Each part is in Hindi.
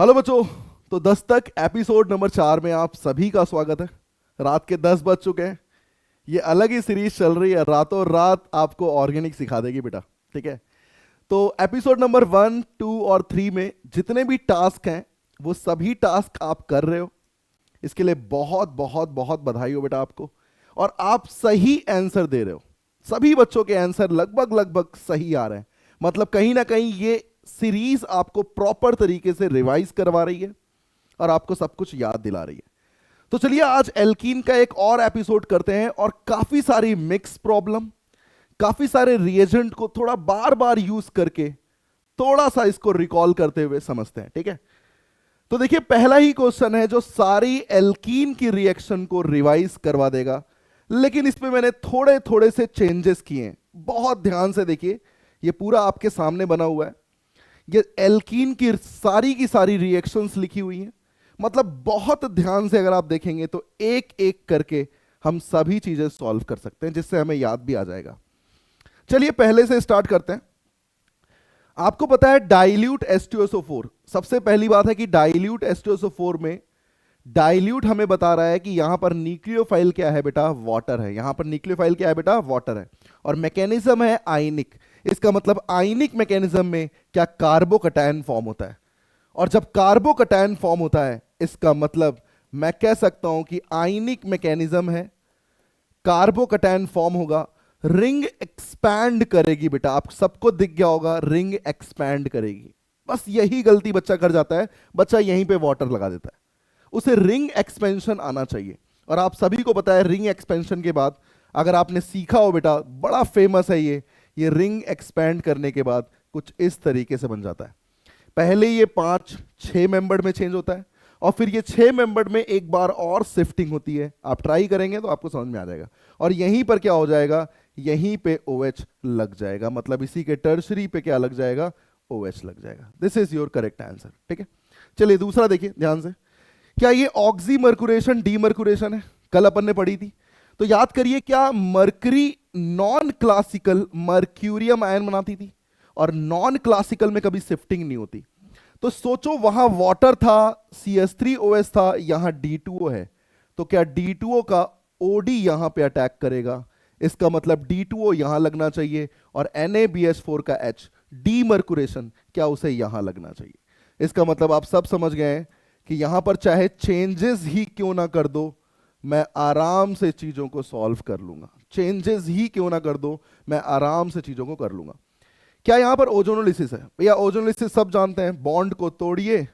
हेलो बच्चों। तो 10 तक एपिसोड नंबर 4 में आप सभी का स्वागत है। रात के 10 बज चुके हैं। ये अलग ही सीरीज चल रही है, रातों रात आपको ऑर्गेनिक सिखा देगी बेटा। ठीक है। तो एपिसोड नंबर 1, 2 और 3 में जितने भी टास्क हैं वो सभी टास्क आप कर रहे हो। इसके लिए बहुत बहुत बहुत बधाई हो बेटा आपको। और आप सही आंसर दे रहे हो। सभी बच्चों के आंसर लगभग लगभग सही आ रहे हैं। मतलब कहीं ना कहीं ये सीरीज आपको प्रॉपर तरीके से रिवाइज करवा रही है और आपको सब कुछ याद दिला रही है। तो चलिए आज एल्कीन का एक और एपिसोड करते हैं और काफी सारी मिक्स प्रॉब्लम, काफी सारे रिएजेंट को थोड़ा बार बार यूज करके थोड़ा सा इसको रिकॉल करते हुए समझते हैं। ठीक है। तो देखिए पहला ही क्वेश्चन है जो सारी एल्कीन की रिएक्शन को रिवाइज करवा देगा, लेकिन इसमें मैंने थोड़े थोड़े से चेंजेस किए हैं। बहुत ध्यान से देखिए, ये पूरा आपके सामने बना हुआ है। ये एल्कीन की सारी रिएक्शंस लिखी हुई हैं। मतलब बहुत ध्यान से अगर आप देखेंगे तो एक एक करके हम सभी चीजें सॉल्व कर सकते हैं, जिससे हमें याद भी आ जाएगा। चलिए पहले से स्टार्ट करते हैं। आपको पता है डाइल्यूट H2SO4, सबसे पहली बात है कि डाइल्यूट H2SO4 में डाइल्यूट हमें बता रहा है कि यहां पर न्यूक्लियोफाइल क्या है बेटा, वाटर है। यहां पर न्यूक्लियोफाइल क्या है बेटा, वाटर है। और मैकेनिज्म है आयनिक। इसका मतलब आयनिक मैकेनिज्म में क्या कार्बोकैटायन फॉर्म होता है। और जब कार्बोकैटायन फॉर्म होता है इसका मतलब मैं कह सकता हूं कि आयनिक मैकेनिज्म है, कार्बोकैटायन फॉर्म होगा, रिंग एक्सपैंड करेगी बेटा। आप सबको दिख गया होगा, रिंग एक्सपैंड करेगी। बस यही गलती बच्चा कर जाता है, बच्चा यहीं पे वाटर लगा देता है। उसे रिंग एक्सपेंशन आना चाहिए। और आप सभी को पता है रिंग एक्सपेंशन के बाद अगर आपने सीखा हो बेटा, बड़ा फेमस है ये रिंग एक्सपैंड करने के बाद कुछ इस तरीके से बन जाता है। पहले ये 5-6 मेंबर में चेंज होता है और फिर ये 6 मेंबर में एक बार और शिफ्टिंग होती है। आप ट्राई करेंगे तो आपको समझ में आ जाएगा। और यहीं पर क्या हो जाएगा, यहीं पे OH लग जाएगा। मतलब इसी के टर्शरी पे क्या लग जाएगा, OH लग जाएगा। This is your correct answer. ठीक है। चलिए दूसरा देखिए ध्यान से। क्या ये ऑक्सीमर्कुरेशन डीमर्कुरेशन है? कल अपन ने पढ़ी थी। तो याद करिए, क्या मरकरी नॉन क्लासिकल मर्क्यूरियम आयन बनाती थी और नॉन क्लासिकल में कभी शिफ्टिंग नहीं होती। तो सोचो वहां वाटर था, CH3OH था, यहां D2O है। तो क्या D2O का OD यहां पे अटैक करेगा? इसका मतलब D2O यहां लगना चाहिए और NaBH4 का H डीमर्कुरेशन क्या उसे यहां लगना चाहिए। इसका मतलब आप सब समझ गए हैं कि यहां पर चाहे चेंजेस ही क्यों ना कर दो, मैं आराम से चीजों को सॉल्व कर लूंगा। चेंजेस ही क्यों ना कर दो, मैं आराम से चीजों को कर लूंगा। क्या यहां पर ओजोनोलिसिस है? भैया ओजोनोलिसिस सब जानते हैं, बॉन्ड को तोड़िए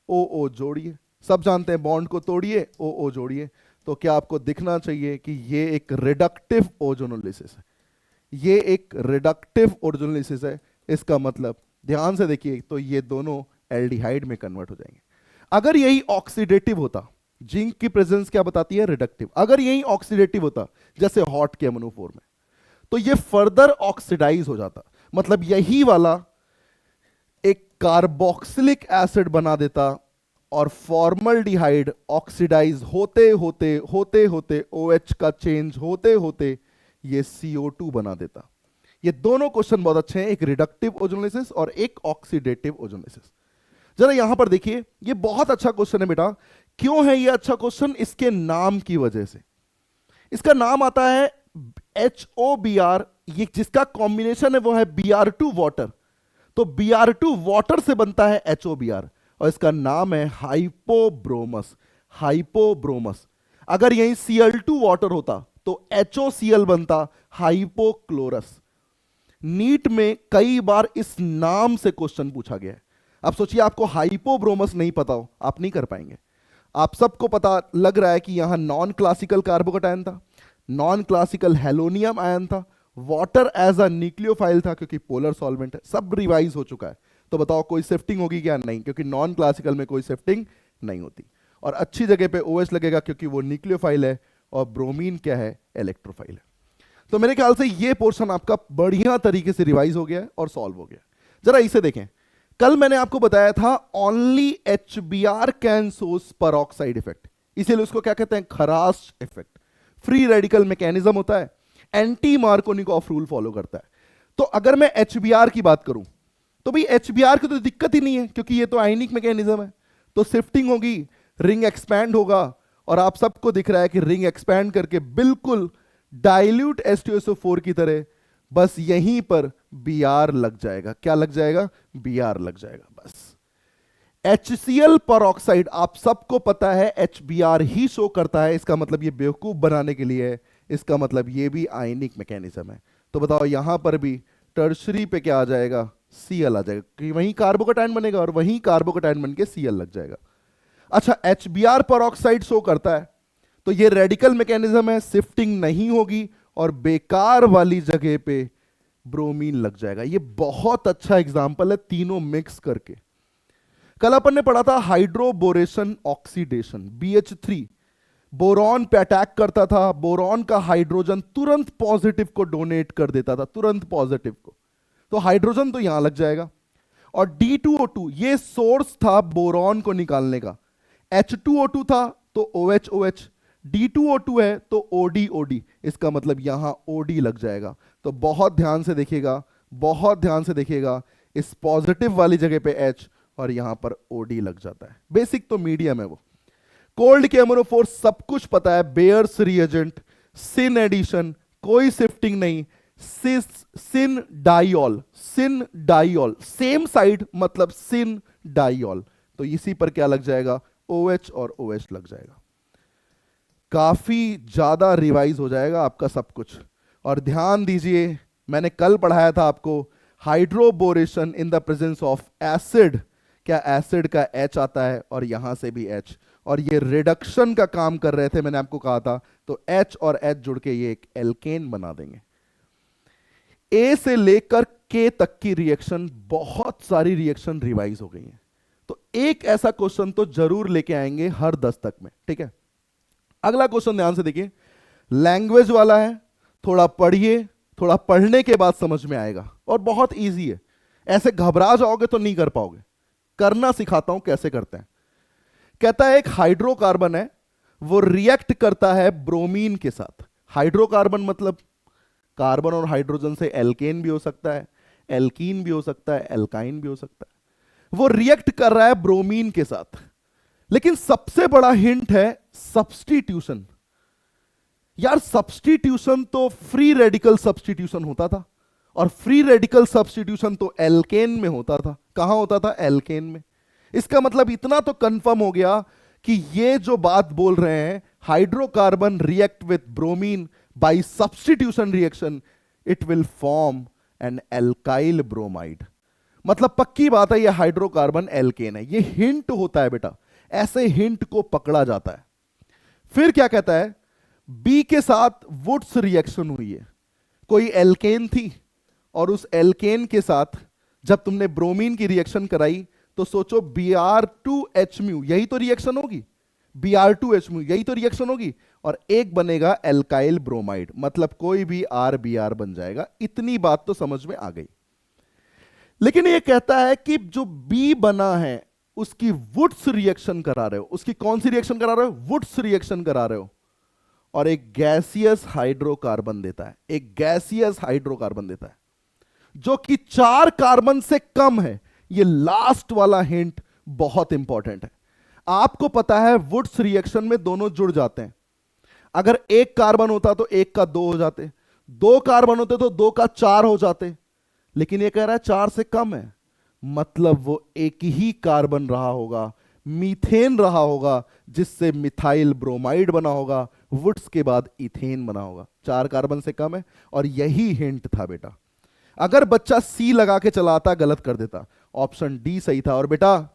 OO जोड़िए। सब जानते हैं बॉन्ड को तोड़िए OO जोड़िए। तो क्या आपको दिखना चाहिए कि ये एक रिडक्टिव ओजोनोलिसिस है। ये एक रिडक्टिव ओजोनोलिसिस है। इसका मतलब ध्यान से देखिए, तो ये दोनों एल्डिहाइड में कन्वर्ट हो जाएंगे। अगर यही ऑक्सीडेटिव होता, जिंक की प्रेजेंस क्या बताती है, रिडक्टिव। अगर यही ऑक्सीडेटिव होता जैसे हॉट के MnO4 में, तो ये फर्दर ऑक्सीडाइज हो जाता। मतलब यही वाला एक कार्बोक्सिलिक एसिड बना देता और फॉर्मल्डिहाइड ऑक्सीडाइज होते होते होते होते OH का चेंज होते होते ये CO2 बना देता। ये दोनों क्वेश्चन बहुत अच्छे हैं, एक रिडक्टिव ओजोनोलिसिस और एक ऑक्सीडेटिव ओजोनोलिसिस। जरा यहां पर देखिए, ये बहुत अच्छा क्वेश्चन है बेटा। क्यों है ये अच्छा क्वेश्चन? इसके नाम की वजह से। इसका नाम आता है HOBr। ये जिसका कॉम्बिनेशन है वो है Br2 वाटर। तो Br2 वाटर से बनता है HOBr और इसका नाम है हाइपोब्रोमस। हाइपोब्रोमस। अगर यही Cl2 वाटर होता तो HOCl बनता हाइपोक्लोरस। नीट में कई बार इस नाम से क्वेश्चन पूछा गया है। अब सोचिए आपको हाइपोब्रोमस नहीं पता हो, आप नहीं कर पाएंगे। आप सबको पता लग रहा है कि यहां नॉन क्लासिकल कार्बोकैटायन था, नॉन क्लासिकल हेलोनियम आयन था, वाटर एज अ न्यूक्लियोफाइल था क्योंकि पोलर सॉल्वेंट है। सब रिवाइज हो चुका है। तो बताओ कोई शिफ्टिंग होगी क्या? नहीं, क्योंकि नॉन क्लासिकल में कोई शिफ्टिंग नहीं होती। और अच्छी जगह पे OH लगेगा क्योंकि वो न्यूक्लियोफाइल है और ब्रोमीन क्या है, इलेक्ट्रोफाइल है। तो मेरे ख्याल से ये पोर्शन आपका बढ़िया तरीके से रिवाइज हो गया है और सॉल्व हो गया। जरा इसे देखें। कल मैंने आपको बताया था only HBr can source peroxide effect, इसीलिए उसको क्या कहते हैं, खराश इफेक्ट। फ्री रेडिकल मैकेनिज्म होता है, एंटी मार्कोनिकॉफ रूल फॉलो करता है। तो अगर मैं HBr की बात करूं तो भाई HBr की तो दिक्कत ही नहीं है क्योंकि ये तो आयनिक मैकेनिज्म है। तो शिफ्टिंग होगी, रिंग एक्सपैंड होगा, और आप सबको दिख रहा है कि रिंग एक्सपैंड करके बिल्कुल डाइल्यूट H2SO4 की तरह बस यहीं पर Br लग जाएगा। क्या लग जाएगा? Br लग जाएगा बस। HCl परऑक्साइड आप सबको पता है HBr ही शो करता है, इसका मतलब ये बेवकूफ बनाने के लिए है, इसका मतलब ये भी आयनिक मैकेनिज्म है। तो बताओ यहां पर भी टर्शरी पे क्या आ जाएगा? Cl आ जाएगा, कि वहीं कार्बोकैटायन बनेगा और वहीं कार्बोकैटायन बन के Cl लग जाएगा। अच्छा, HBr परऑक्साइड शो करता है, तो ये रेडिकल मैकेनिज्म है, शिफ्टिंग नहीं होगी और बेकार वाली जगह पे ब्रोमीन लग जाएगा। ये बहुत अच्छा एग्जांपल है तीनों मिक्स करके। कल अपन ने पढ़ा था हाइड्रोबोरेशन ऑक्सीडेशन, BH3 बोरॉन पे अटैक करता था, बोरॉन का हाइड्रोजन तुरंत पॉजिटिव को डोनेट कर देता था, तुरंत पॉजिटिव को, तो हाइड्रोजन तो यहां लग जाएगा। और D2O2 ये सोर्स था बोरॉन को निकालने का, H2O2 था तो OH, D2O2 है तो OD, इसका मतलब यहां OD लग जाएगा। तो बहुत ध्यान से देखिएगा, बहुत ध्यान से देखिएगा, इस पॉजिटिव वाली जगह पे H और यहां पर OD लग जाता है। बेसिक तो मीडियम है वो। कोल्ड केमोरोफोर सब कुछ पता है, बेयर्स रिएजेंट, सिन एडिशन, कोई शिफ्टिंग नहीं, सिन डाइऑल, सेम साइड मतलब सिन डाइऑल, तो इसी पर क्या लग जाएगा? OH और OH लग जाएगा। काफी ज्यादा रिवाइज हो जाएगा आपका सब कुछ। और ध्यान दीजिए, मैंने कल पढ़ाया था आपको hydroboration in the presence of acid, क्या एसिड का H आता है और यहां से भी H, और ये रिडक्शन का काम कर रहे थे, मैंने आपको कहा था, तो H और H जुड़ के ये एक एल्केन बना देंगे। A से लेकर K तक की रिएक्शन, बहुत सारी रिएक्शन रिवाइज हो गई हैं, तो एक ऐसा क्वेश्चन तो जरूर लेके आएंगे हर 10 तक में, ठीक है। अगला क्वेश्चन ध्यान से देखिए, लैंग्वेज वाला है, थोड़ा पढ़िए, थोड़ा पढ़ने के बाद समझ में आएगा और बहुत इजी है। ऐसे घबरा जाओगे तो नहीं कर पाओगे, करना सिखाता हूं कैसे करते हैं। कहता है एक हाइड्रोकार्बन है, वो रिएक्ट करता है ब्रोमीन के साथ। हाइड्रोकार्बन मतलब कार्बन और हाइड्रोजन से एल्केन भी हो सकता है, एल्कीन भी हो सकता है, एल्काइन भी हो सकता है। वो रिएक्ट कर रहा है ब्रोमीन के साथ, लेकिन सबसे बड़ा हिंट है सब्स्टिट्यूशन। यार सब्स्टिट्यूशन तो फ्री रेडिकल सब्स्टिट्यूशन होता था, और फ्री रेडिकल सब्स्टिट्यूशन तो एल्केन में होता था। कहां होता था? एल्केन में। इसका मतलब इतना तो कंफर्म हो गया कि ये जो बात बोल रहे हैं, hydrocarbon react with bromine by substitution reaction, it will form an alkyl bromide. मतलब पक्की बात है, ये हाइड्रोकार्बन एल्केन है। ये हिंट होता है बेटा, ऐसे हिंट को पकड़ा जाता है। फिर क्या कहता है? बी के साथ वुड्स रिएक्शन हुई है, कोई एल्केन थी, और उस एल्केन के साथ जब तुमने ब्रोमीन की रिएक्शन कराई तो सोचो Br2H म्यू, यही तो रिएक्शन होगी, Br2H म्यू यही तो रिएक्शन होगी, और एक बनेगा एल्काइल ब्रोमाइड, मतलब कोई भी RBr बन जाएगा। इतनी बात तो समझ में आ गई। लेकिन ये कहता है कि जो B बना है उसकी वुड्स रिएक्शन करा रहे हो, उसकी कौन सी रिएक्शन करा रहे हो? वुड्स रिएक्शन करा रहे हो, और एक गैसियस हाइड्रोकार्बन देता है, एक गैसियस हाइड्रोकार्बन देता है जो कि 4 कार्बन से कम है। ये लास्ट वाला हिंट बहुत इंपॉर्टेंट है। आपको पता है वुड्स रिएक्शन में दोनों जुड़ जाते हैं। अगर एक कार्बन होता तो एक का 2 हो जाते, 2 कार्बन होते तो 2 का 4 हो जाते, लेकिन ये कह रहा है 4 से कम है, मतलब वो एक ही कार्बन रहा होगा, मीथेन रहा होगा, जिससे मिथाइल ब्रोमाइड बना होगा, वुड्स के बाद इथेन बना होगा। 4 कार्बन से कम है, और यही हिंट था बेटा। अगर बच्चा सी लगा के चलाता गलत कर देता, ऑप्शन डी सही था। और बेटा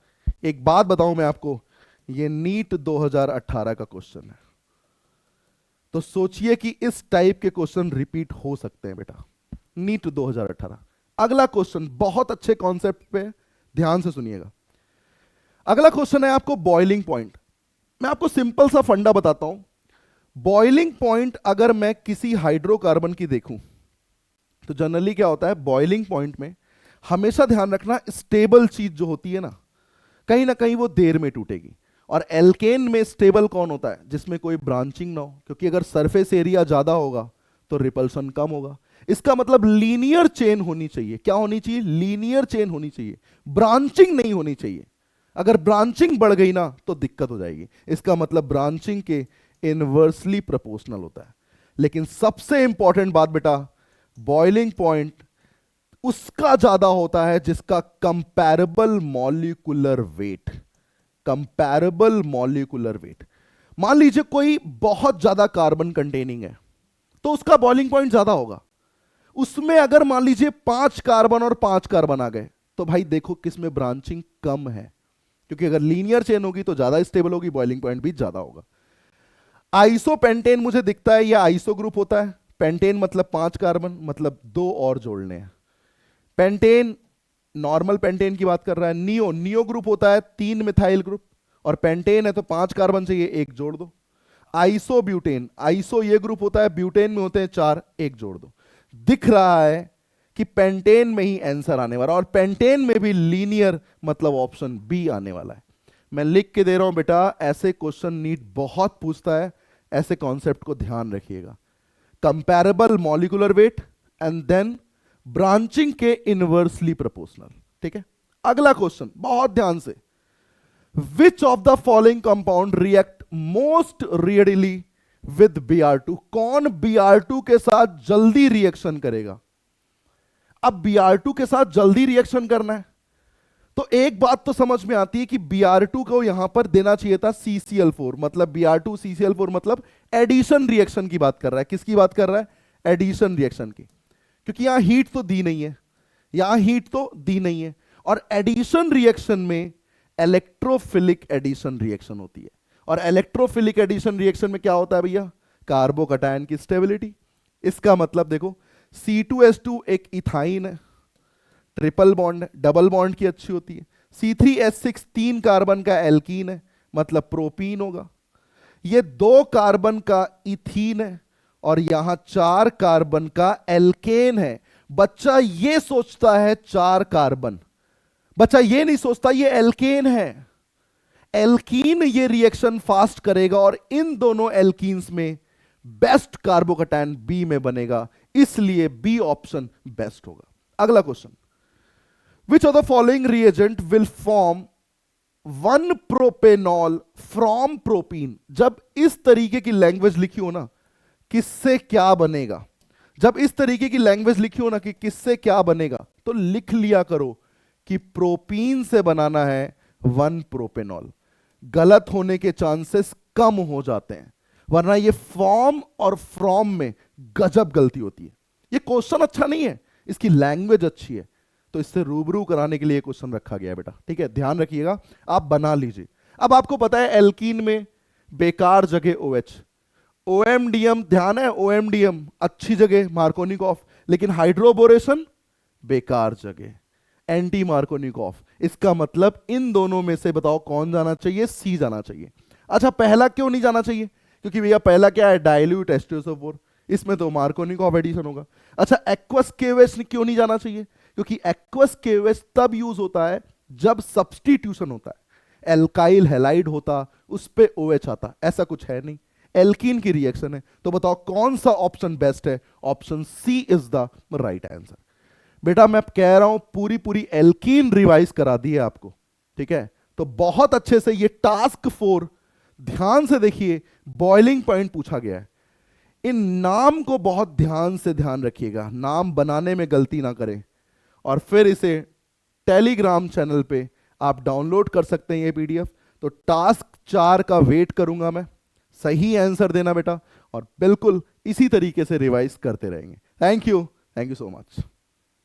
एक बात बताऊं मैं आपको, ये नीट 2018 का क्वेश्चन है, तो सोचिए कि इस टाइप के क्वेश्चन रिपीट हो सकते हैं बेटा, नीट 2018। अगला क्वेश्चन बहुत अच्छे कॉन्सेप्ट पे ध्यान से सुनिएगा। अगला क्वेश्चन है आपको बॉइलिंग पॉइंट। मैं आपको सिंपल सा फंडा बताता हूं। बॉइलिंग पॉइंट अगर मैं किसी हाइड्रोकार्बन की देखूं तो जनरली क्या होता है, बॉइलिंग पॉइंट में हमेशा ध्यान रखना, स्टेबल चीज जो होती है ना कहीं वो देर में टूटेगी। और एल्केन में स्टेबल कौन होता है? जिसमें कोई ब्रांचिंग ना हो, क्योंकि अगर सरफेस एरिया ज्यादा होगा तो रिपल्शन कम होगा। इसका मतलब लीनियर चेन होनी चाहिए। क्या होनी चाहिए? लीनियर चेन होनी चाहिए, ब्रांचिंग नहीं होनी चाहिए। अगर ब्रांचिंग बढ़ गई ना तो दिक्कत हो जाएगी। इसका मतलब ब्रांचिंग के इनवर्सली प्रोपोर्शनल होता है। लेकिन सबसे इंपॉर्टेंट बात बेटा, बॉइलिंग पॉइंट उसका ज्यादा होता है जिसका comparable molecular wait. Comparable molecular wait, मान लीजिए कोई बहुत ज्यादा कार्बन कंटेनिंग है तो उसका बॉइलिंग पॉइंट ज्यादा होगा। उसमें अगर मान लीजिए 5 कार्बन और 5 कार्बन आ गए तो भाई देखो किसमें ब्रांचिंग कम है, क्योंकि अगर लीनियर चेन होगी तो ज्यादा स्टेबल होगी, बॉइलिंग पॉइंट भी ज्यादा होगा। आइसोपेंटेन मुझे दिखता है यह आइसो ग्रुप होता है। पेंटेन मतलब 5 कार्बन, मतलब 2 और जोड़ने हैं। पेंटेन नॉर्मल पेंटेन की बात कर रहा है। नियो, नियो ग्रुप होता है 3 मिथाइल ग्रुप, और पेंटेन है तो 5 कार्बन चाहिए, 1 जोड़ दो। आइसो ब्यूटेन, आइसो ये ग्रुप होता है, ब्यूटेन में होते हैं 4, 1 जोड़ दो। दिख रहा है कि पेंटेन में ही आंसर आने वाला, और पेंटेन में भी लीनियर, मतलब ऑप्शन बी आने वाला है। मैं लिख के दे रहा हूं बेटा, ऐसे क्वेश्चन नीट बहुत पूछता है, ऐसे कॉन्सेप्ट को ध्यान रखिएगा। Comparable molecular weight and then branching के इनवर्सली प्रोपोर्शनल। ठीक है, अगला क्वेश्चन बहुत ध्यान से। Which of the following compound react most readily with Br2? कौन Br2 के साथ जल्दी रिएक्शन करेगा? अब Br2 के साथ जल्दी रिएक्शन करना है तो एक बात तो समझ में आती है कि Br2 को यहां पर देना चाहिए था CCl4, मतलब Br2 CCl4 मतलब एडिशन रिएक्शन की बात कर रहा है। किसकी बात कर रहा है? एडिशन रिएक्शन की, क्योंकि यहां हीट तो दी नहीं है, यहां हीट तो दी नहीं है। और एडिशन रिएक्शन में इलेक्ट्रोफिलिक एडिशन रिएक्शन होती है, और इलेक्ट्रोफिलिक एडिशन रिएक्शन में क्या होता है भैया? कार्बोकैटायन की स्टेबिलिटी। इसका मतलब देखो, C2H2 एक इथाइन है, ट्रिपल बॉन्ड है, डबल बॉन्ड की अच्छी होती है। C3H6 3 कार्बन का एल्कीन है, मतलब प्रोपीन होगा। ये 2 कार्बन का इथीन है, और यहां 4 कार्बन का एल्केन है। बच्चा ये सोचता है 4 कार्बन, बच्चा ये नहीं सोचता ये एल्केन है। एल्कीन ये रिएक्शन फास्ट करेगा, और इन दोनों एल्कीन्स में बेस्ट कार्बोकैटायन बी में बनेगा, इसलिए बी ऑप्शन बेस्ट होगा। अगला question, which of the following reagent will form 1 propanol from propene? जब इस तरीके की लैंग्वेज लिखी हो ना, किससे क्या बनेगा? जब इस तरीके की लैंग्वेज लिखी हो ना कि किससे क्या बनेगा, तो लिख लिया करो कि प्रोपीन से बनाना है 1 प्रोपेनॉल। गलत होने के चांसेस कम हो जाते हैं, वरना ये फॉर्म और फ्रॉम में गजब गलती होती है। ये क्वेश्चन अच्छा नहीं है, इसकी लैंग्वेज अच्छी है, तो इससे रूबरू कराने के लिए क्वेश्चन रखा गया है बेटा। ठीक है, ध्यान रखिएगा, आप बना लीजिए। अब आपको पता है एल्कीन में बेकार जगह OH, OMDM ध्यान है, OMDM अच्छी जगह मार्कोनिकॉफ, लेकिन हाइड्रोबोरेशन बेकार जगह, एंटी मार्कोनिकॉफ। इसका मतलब इन दोनों में से बताओ कौन जाना चाहिए? सी जाना चाहिए। अच्छा, पहला क्यों नहीं जाना चाहिए? क्योंकि भैया पहला क्या है? डाइल्यूट H2SO4, इसमें तो मार्कोनिकॉफ एडिशन होगा। अच्छा, एक्वस KOH क्यों नहीं जाना चाहिए? क्योंकि एक्वस KOH तब यूज होता है जब सब्स्टिट्यूशन होता है, एल्काइल हैलाइड होता, उस पे OH आता, ऐसा कुछ है नहीं, एल्कीन की रिएक्शन है। तो बताओ कौन सा ऑप्शन बेस्ट है? Option C is the right answer. बेटा मैं कह रहा हूं पूरी पूरी एल्कीन रिवाइज करा दी है आपको, ठीक है? तो बहुत अच्छे से ये टास्क 4 ध्यान से देखिए, बॉइलिंग पॉइंट पूछा गया है। इन नाम को बहुत ध्यान से ध्यान रखिएगा, नाम बनाने में गलती ना करें, और फिर इसे टेलीग्राम चैनल पे आप डाउनलोड कर सकते हैं ये PDF। तो टास्क 4 का वेट करूंगा मैं, सही आंसर देना बेटा, और बिल्कुल इसी तरीके से रिवाइज करते रहेंगे। Thank you so much.